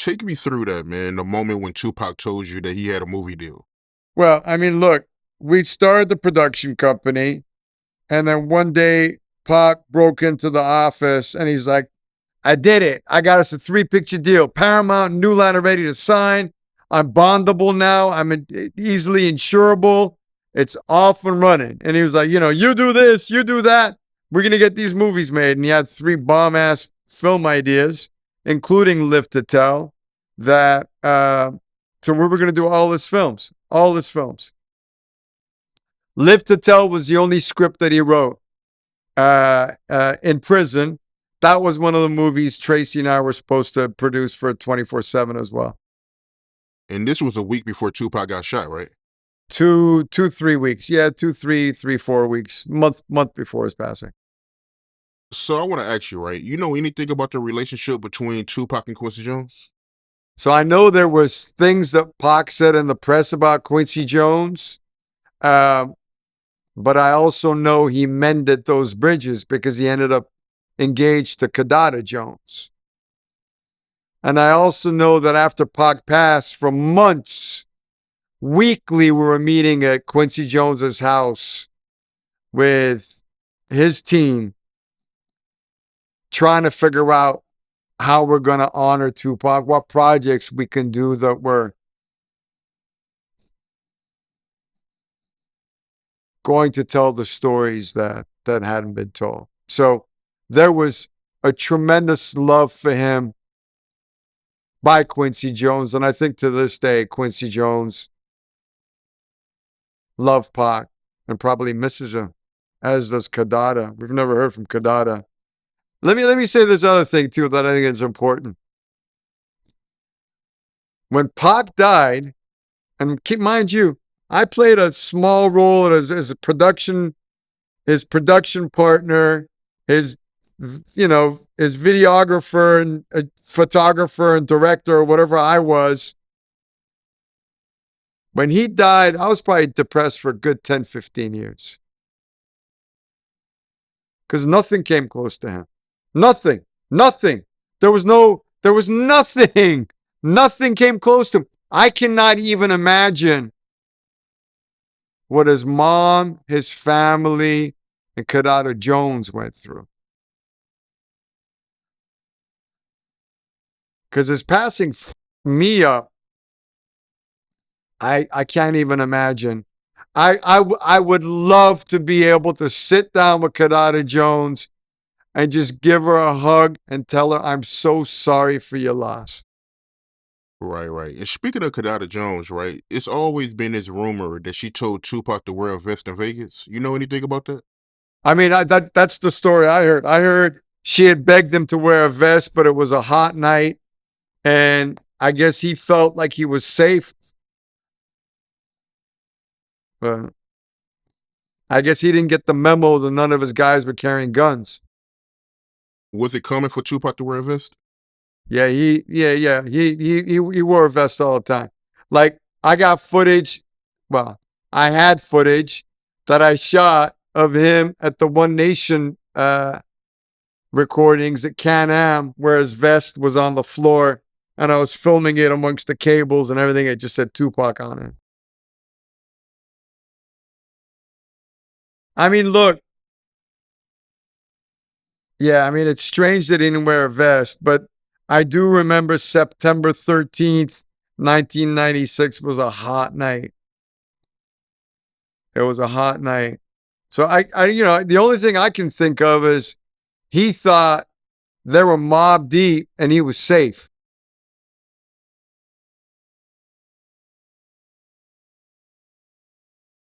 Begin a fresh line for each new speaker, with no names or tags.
Take me through that, man. The moment when Tupac told you that he had a movie deal.
Well, I mean, look, we started the production company, and then one day Pac broke into the office and he's like, I did it. I got us a 3-picture deal. Paramount and New Line are ready to sign. I'm bondable now. I'm easily insurable. It's off and running. And he was like, you do this, you do that. We're going to get these movies made. And he had 3 bomb-ass film ideas, including Live to Tell, that, so we were going to do all his films. Live to Tell was the only script that he wrote in prison. That was one of the movies Tracy and I were supposed to produce for 24/7 as well.
And this was a week before Tupac got shot, right?
3 weeks. Yeah, 4 weeks. Month before his passing.
So I want to ask you, right? You know anything about the relationship between Tupac and Quincy Jones?
So I know there was things that Pac said in the press about Quincy Jones, but I also know he mended those bridges because he ended up engaged to Kadada Jones. And I also know that after Pac passed, for months, weekly, we were meeting at Quincy Jones's house with his team, trying to figure out how we're going to honor Tupac, what projects we can do that were going to tell the stories that hadn't been told. So there was a tremendous love for him by Quincy Jones. And I think to this day, Quincy Jones loved Pac and probably misses him, as does Kadada. We've never heard from Kadada. Let me say this other thing, too, that I think is important. When Pac died, and mind you, I played a small role as a production, his production partner, his videographer and photographer and director or whatever I was. When he died, I was probably depressed for a good 10, 15 years. Because nothing came close to him. Nothing. There was nothing. Nothing came close to him. I cannot even imagine what his mom, his family, and Kadada Jones went through. Because his passing f***ed me up. I can't even imagine. I would love to be able to sit down with Kadada Jones and just give her a hug and tell her, I'm so sorry for your loss.
Right. And speaking of Kadada Jones, right, it's always been this rumor that she told Tupac to wear a vest in Vegas. You know anything about that?
I mean, that's the story I heard. I heard she had begged him to wear a vest, but it was a hot night. And I guess he felt like he was safe. But I guess he didn't get the memo that none of his guys were carrying guns.
Was it common for Tupac to wear a vest?
Yeah. He wore a vest all the time. Like, I got footage. Well, I had footage that I shot of him at the One Nation recordings at Can-Am, where his vest was on the floor, and I was filming it amongst the cables and everything. It just said Tupac on it. I mean, look. Yeah, I mean, it's strange that he didn't wear a vest, but I do remember September 13th, 1996 was a hot night. It was a hot night. So I the only thing I can think of is he thought they were mob deep and he was safe.